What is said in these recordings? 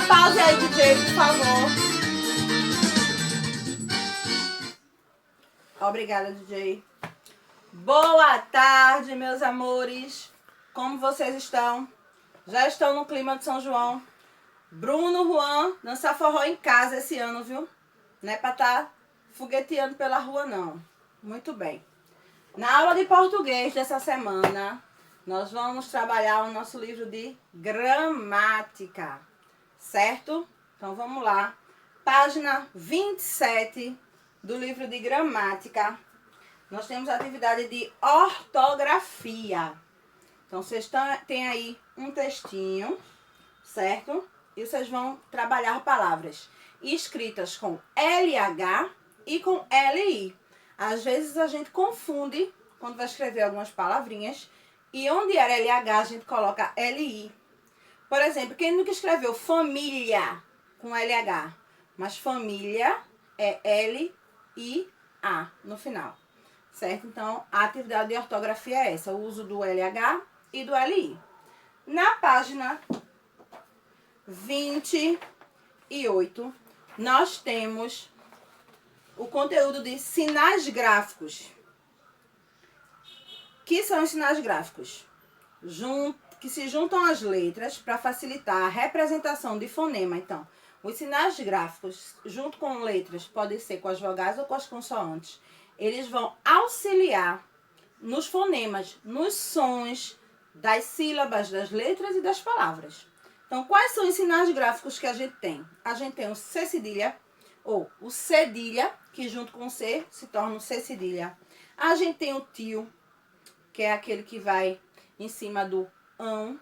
pause aí, DJ, por favor. Obrigada, DJ. Boa tarde, meus amores. Como vocês estão? Já estão no clima de São João? Bruno, Juan, dançar forró em casa esse ano, viu? Não é pra estar fogueteando pela rua, não. Muito bem. Na aula de português dessa semana, nós vamos trabalhar o nosso livro de gramática, certo? Então vamos lá. Página 27 do livro de gramática. Nós temos a atividade de ortografia. Então vocês têm aí um textinho, certo? E vocês vão trabalhar palavras escritas com LH e com LI. Às vezes a gente confunde quando vai escrever algumas palavrinhas e onde era LH a gente coloca LI. Por exemplo, quem nunca escreveu família com LH, mas família é L-I-A no final, certo? Então a atividade de ortografia é essa, o uso do LH e do LI. Na página 28, nós temos o conteúdo de sinais gráficos. Que são os sinais gráficos? Que se juntam às letras para facilitar a representação de fonema. Então, os sinais gráficos, junto com letras, podem ser com as vogais ou com as consoantes, eles vão auxiliar nos fonemas, nos sons das sílabas, das letras e das palavras. Então, quais são os sinais gráficos que a gente tem? A gente tem o C cedilha, ou o cedilha, que junto com o C se torna o C cedilha. A gente tem o tio, que é aquele que vai em cima do ão.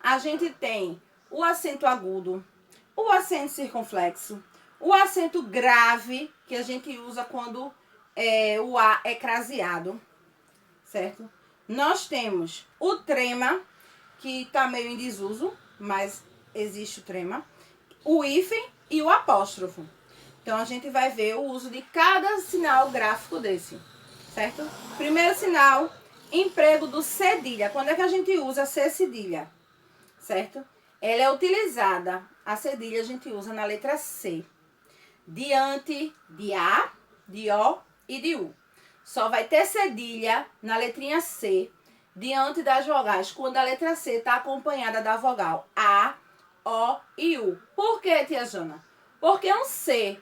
A gente tem o acento agudo, o acento circunflexo, o acento grave, que a gente usa quando o A é craseado, certo? Nós temos o trema, que está meio em desuso, mas existe o trema, o hífen e o apóstrofo. Então, a gente vai ver o uso de cada sinal gráfico desse, certo? Primeiro sinal, emprego do cedilha. Quando é que a gente usa C cedilha, certo? Ela é utilizada, a cedilha a gente usa na letra C, diante de A, de O e de U. Só vai ter cedilha na letrinha C, diante das vogais, quando a letra C está acompanhada da vogal A, O e U. Por que, tia Jana? Porque um C,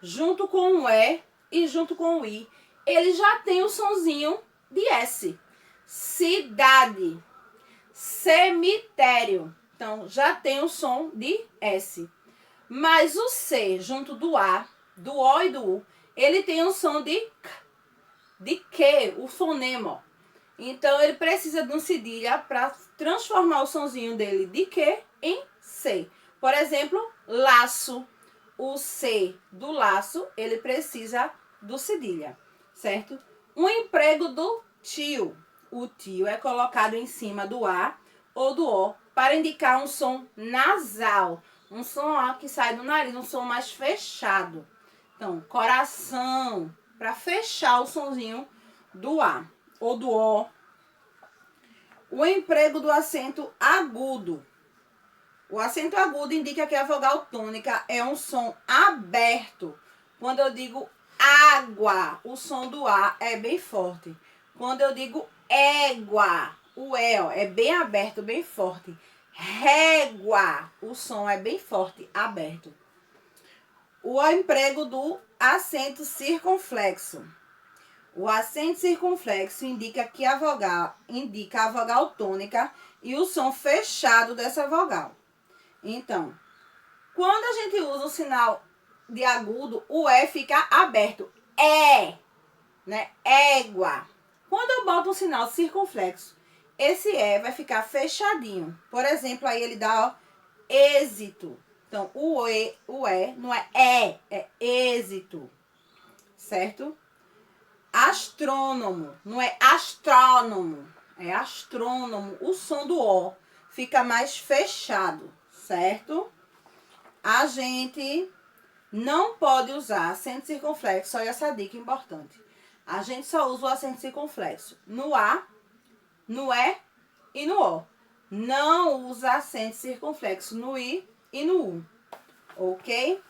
junto com o E junto com o I, ele já tem o sonzinho de S. Cidade, cemitério. Então, já tem o som de S. Mas o C, junto do A, do O e do U, ele tem o som de K, de que, o fonema. Então, ele precisa de um cedilha para transformar o sonzinho dele de que em C. Por exemplo, laço. O C do laço, ele precisa do cedilha, certo? O emprego do tio. O tio é colocado em cima do A ou do O para indicar um som nasal. Um som que sai do nariz, um som mais fechado. Então, coração, para fechar o sonzinho do A ou do O. O emprego do acento agudo. O acento agudo indica que a vogal tônica é um som aberto. Quando eu digo água, o som do A é bem forte. Quando eu digo égua, o E é bem aberto, bem forte. Régua, o som é bem forte, aberto. O emprego do acento circunflexo. O acento circunflexo indica a vogal tônica e o som fechado dessa vogal. Então, quando a gente usa o sinal de agudo, o E fica aberto. Né? Égua. Quando eu boto um sinal circunflexo, esse E vai ficar fechadinho. Por exemplo, aí ele dá, ó, êxito. Então, o E não é êxito, certo? Astrônomo, não é astrônomo, é astrônomo. O som do O fica mais fechado, certo? A gente não pode usar acento circunflexo, olha essa dica importante. A gente só usa o acento circunflexo no A, no E e no O. Não usa acento circunflexo no I e no U. Ok?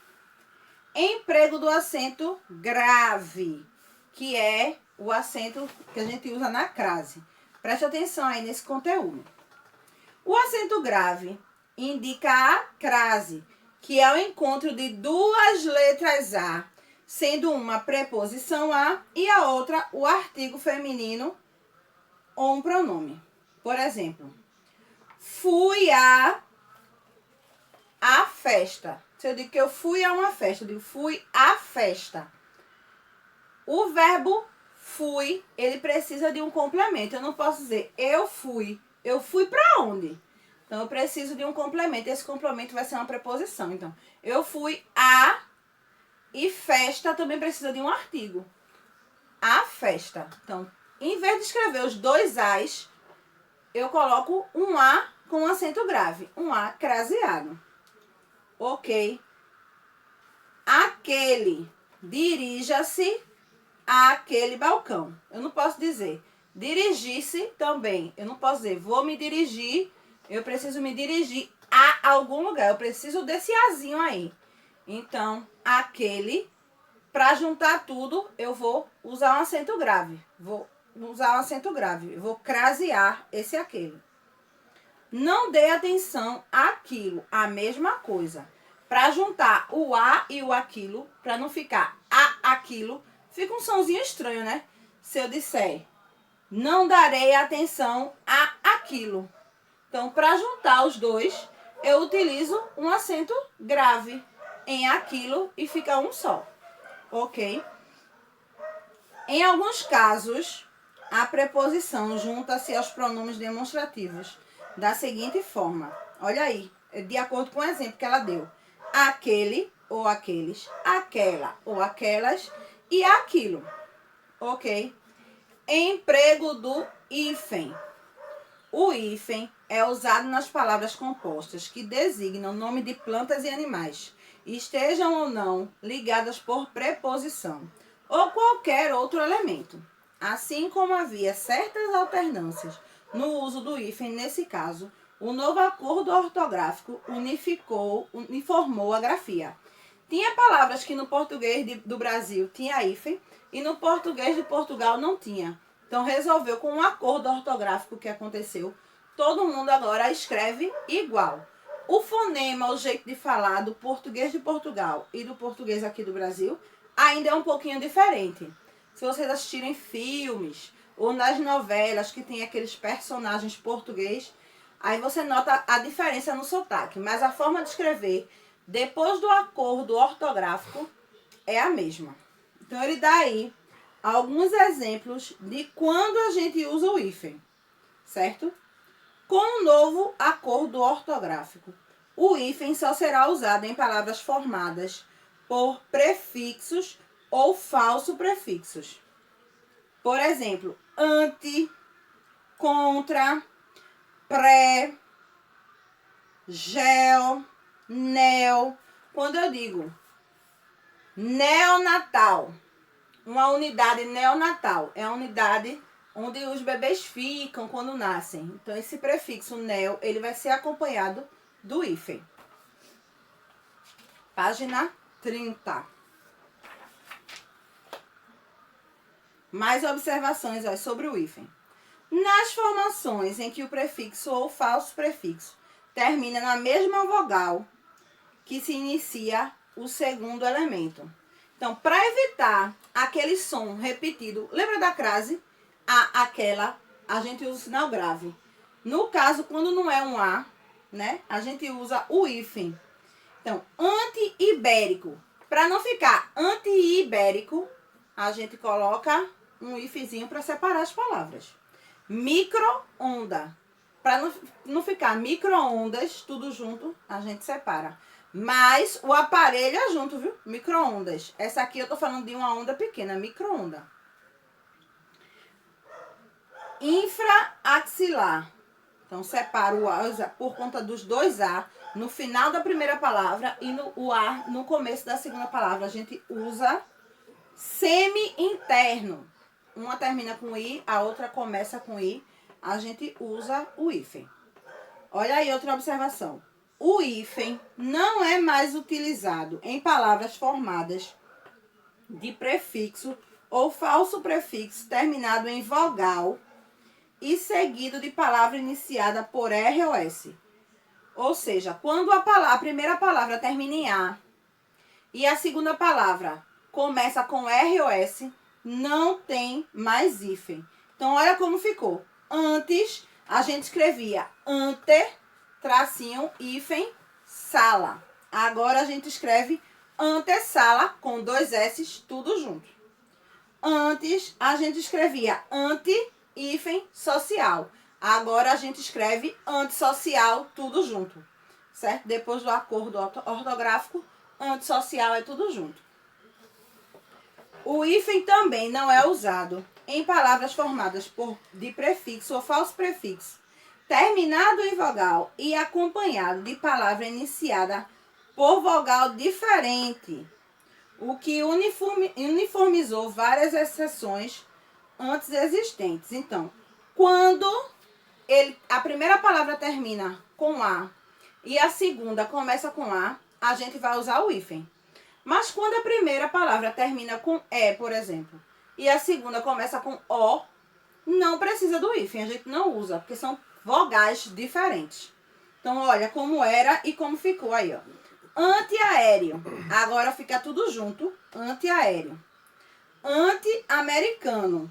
Emprego do acento grave, que é o acento que a gente usa na crase. Preste atenção aí nesse conteúdo. O acento grave indica a crase, que é o encontro de duas letras A, sendo uma preposição a e a outra o artigo feminino ou um pronome. Por exemplo, fui a festa. Se eu digo que eu fui a uma festa, eu digo fui à festa. O verbo fui, ele precisa de um complemento. Eu não posso dizer eu fui. Eu fui para onde? Então, eu preciso de um complemento. Esse complemento vai ser uma preposição. Então, eu fui a e festa também precisa de um artigo. A festa. Então, em vez de escrever os dois As, eu coloco um A com acento grave. Um A craseado. Ok. Aquele. Dirija-se àquele balcão. Eu não posso dizer dirigir-se também. Eu não posso dizer vou me dirigir. Eu preciso me dirigir a algum lugar. Eu preciso desse azinho aí. Então, aquele. Para juntar tudo, eu vou usar um acento grave. Vou usar um acento grave. Eu vou crasear esse aquele. Não dê atenção àquilo, a mesma coisa. Para juntar o a e o aquilo, para não ficar aquilo, fica um sonzinho estranho, né? Se eu disser, não darei atenção a aquilo. Então, para juntar os dois, eu utilizo um acento grave em aquilo e fica um só. Ok? Em alguns casos, a preposição junta-se aos pronomes demonstrativos da seguinte forma. Olha aí, de acordo com o exemplo que ela deu. Aquele ou aqueles, aquela ou aquelas e aquilo. Ok? Emprego do hífen. O hífen é usado nas palavras compostas que designam nome de plantas e animais, estejam ou não ligadas por preposição, ou qualquer outro elemento. Assim como havia certas alternâncias no uso do hífen nesse caso, o novo acordo ortográfico uniformou a grafia. Tinha palavras que no português do Brasil tinha hífen e no português de Portugal não tinha. Então resolveu com um acordo ortográfico que aconteceu, todo mundo agora escreve igual. O fonema, o jeito de falar do português de Portugal e do português aqui do Brasil, ainda é um pouquinho diferente. Se vocês assistirem filmes ou nas novelas que tem aqueles personagens português, aí você nota a diferença no sotaque. Mas a forma de escrever, depois do acordo ortográfico, é a mesma. Então, ele dá aí alguns exemplos de quando a gente usa o hífen, certo? Com o novo acordo ortográfico, o hífen só será usado em palavras formadas por prefixos ou falso prefixos. Por exemplo, ante, contra, pré, gel, neo. Quando eu digo neonatal, uma unidade neonatal é a unidade onde os bebês ficam quando nascem. Então, esse prefixo neo, ele vai ser acompanhado do hífen. Página 30. Mais observações sobre o hífen. Nas formações em que o prefixo ou falso prefixo termina na mesma vogal que se inicia o segundo elemento. Então, para evitar aquele som repetido, lembra da crase? Aquela, a gente usa o sinal grave. No caso, quando não é um A, né, a gente usa o hífen. Então, anti-ibérico. Para não ficar anti-ibérico, a gente coloca um hífenzinho para separar as palavras. Micro-onda. Para não ficar micro-ondas, tudo junto, a gente separa. Mas o aparelho é junto, viu? Micro-ondas. Essa aqui eu tô falando de uma onda pequena, micro-onda. Infraaxilar. Então, separo o A por conta dos dois A no final da primeira palavra e o A no começo da segunda palavra. A gente usa semi-interno. Uma termina com I, a outra começa com I. A gente usa o hífen. Olha aí outra observação. o hífen não é mais utilizado em palavras formadas de prefixo ou falso prefixo terminado em vogal e seguido de palavra iniciada por R ou S. Ou seja, quando a primeira palavra termina em A e a segunda palavra começa com R ou S, não tem mais hífen. Então, olha como ficou. Antes, a gente escrevia ante, tracinho, hífen, sala. Agora, a gente escreve antessala, com 2 S, tudo junto. Antes, a gente escrevia anti, hífen, social. Agora, a gente escreve antissocial, tudo junto. Certo? Depois do acordo ortográfico, antissocial é tudo junto. O hífen também não é usado em palavras formadas de prefixo ou falso prefixo, terminado em vogal e acompanhado de palavra iniciada por vogal diferente, o que uniformizou várias exceções antes existentes. Então, quando a primeira palavra termina com A e a segunda começa com a gente vai usar o hífen. Mas quando a primeira palavra termina com E, por exemplo, e a segunda começa com O, não precisa do hífen, a gente não usa, porque são vogais diferentes. Então, olha como era e como ficou aí, ó. Antiaéreo, agora fica tudo junto, antiaéreo. Anti-americano,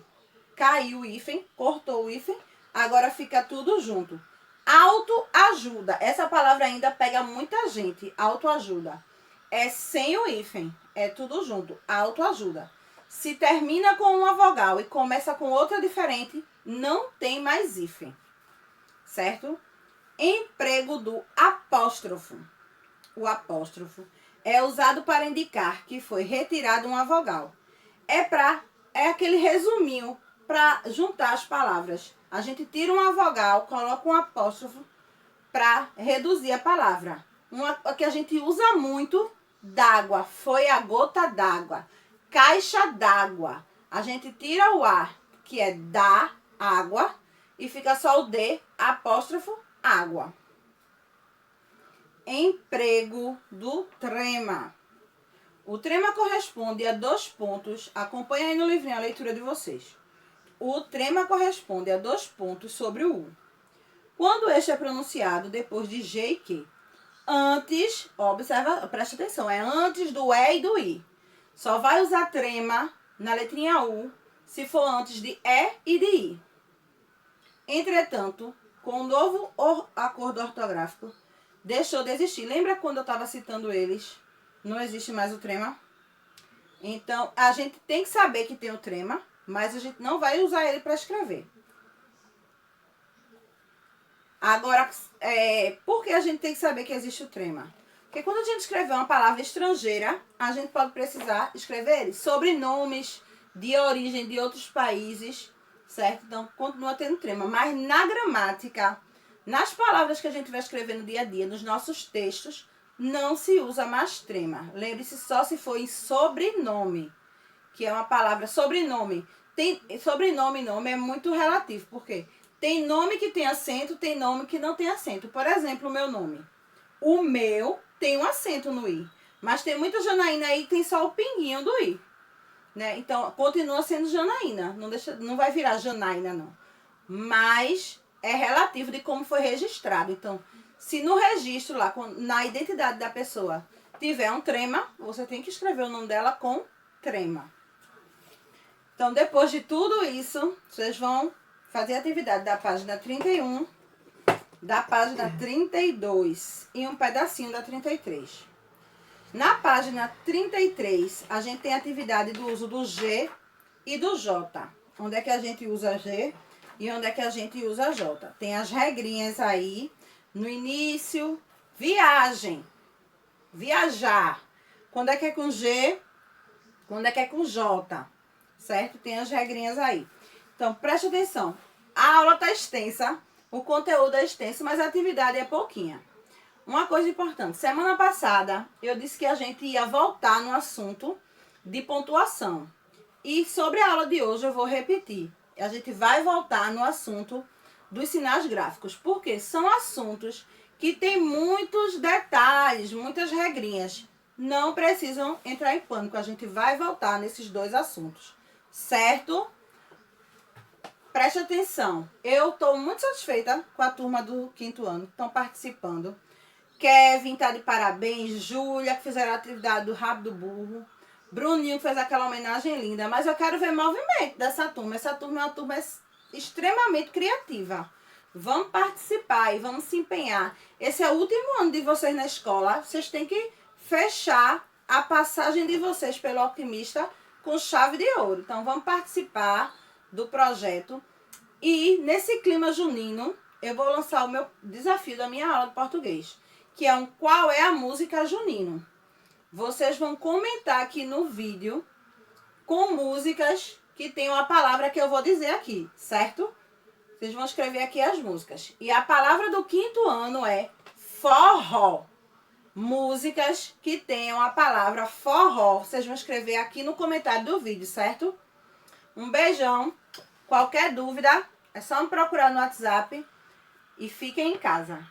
caiu o hífen, cortou o hífen, agora fica tudo junto. Autoajuda, essa palavra ainda pega muita gente, autoajuda. É sem o hífen, é tudo junto, autoajuda. Se termina com uma vogal e começa com outra diferente, não tem mais hífen, certo? Emprego do apóstrofo. O apóstrofo é usado para indicar que foi retirada uma vogal. É aquele resuminho para juntar as palavras. A gente tira uma vogal, coloca um apóstrofo para reduzir a palavra. Uma que a gente usa muito, d'água, foi a gota d'água. Caixa d'água. A gente tira o A, que é da água, e fica só o D, apóstrofo, água. Emprego do trema. O trema corresponde a 2 pontos. Acompanha aí no livrinho a leitura de vocês. O trema corresponde a 2 pontos sobre o U. Quando este é pronunciado depois de G e Q. Antes, observa, presta atenção, é antes do E e do I. Só vai usar trema na letrinha U se for antes de E e de I. Entretanto, com o novo acordo ortográfico, deixou de existir. Lembra quando eu estava citando eles? Não existe mais o trema. Então, a gente tem que saber que tem o trema, mas a gente não vai usar ele para escrever. Agora, por que a gente tem que saber que existe o trema? Porque quando a gente escrever uma palavra estrangeira, a gente pode precisar escrever sobrenomes de origem de outros países, certo? Então, continua tendo trema. Mas na gramática, nas palavras que a gente vai escrever no dia a dia, nos nossos textos, não se usa mais trema. Lembre-se só se for em sobrenome, que é uma palavra sobrenome. Sobrenome e nome é muito relativo, por quê? Tem nome que tem acento, tem nome que não tem acento. Por exemplo, o meu nome. O meu tem um acento no I, mas tem muita Janaína aí que tem só o pinguinho do I. Né? Então, continua sendo Janaína. Não vai virar Janaína, não. Mas é relativo de como foi registrado. Então, se no registro lá, na identidade da pessoa, tiver um trema, você tem que escrever o nome dela com trema. Então, depois de tudo isso, vocês vão fazer a atividade da página 31, da página 32 e um pedacinho da 33. Na página 33, a gente tem a atividade do uso do G e do J. Onde é que a gente usa G e onde é que a gente usa J? Tem as regrinhas aí. No início, viagem, viajar. Quando é que é com G, quando é que é com J, certo? Tem as regrinhas aí. Então, preste atenção. A aula tá extensa, o conteúdo é extenso, mas a atividade é pouquinha. Uma coisa importante, semana passada eu disse que a gente ia voltar no assunto de pontuação. E sobre a aula de hoje eu vou repetir. A gente vai voltar no assunto dos sinais gráficos, porque são assuntos que têm muitos detalhes, muitas regrinhas. Não precisam entrar em pânico, a gente vai voltar nesses dois assuntos, certo? Preste atenção, eu estou muito satisfeita com a turma do 5º ano que estão participando. Kevin tá de parabéns, Júlia, que fizeram a atividade do rabo do burro, Bruninho, que fez aquela homenagem linda, mas eu quero ver movimento dessa turma. Essa turma é uma turma extremamente criativa. Vamos participar e vamos se empenhar. Esse é o último ano de vocês na escola, vocês têm que fechar a passagem de vocês pelo Alquimista com chave de ouro. Então vamos participar do projeto. E nesse clima junino, eu vou lançar o meu desafio da minha aula de português, que é qual é a música junino. Vocês vão comentar aqui no vídeo com músicas que tenham a palavra que eu vou dizer aqui, certo? Vocês vão escrever aqui as músicas. E a palavra do 5º ano é forró. Músicas que tenham a palavra forró. Vocês vão escrever aqui no comentário do vídeo, certo? Um beijão. Qualquer dúvida, é só me procurar no WhatsApp e fiquem em casa.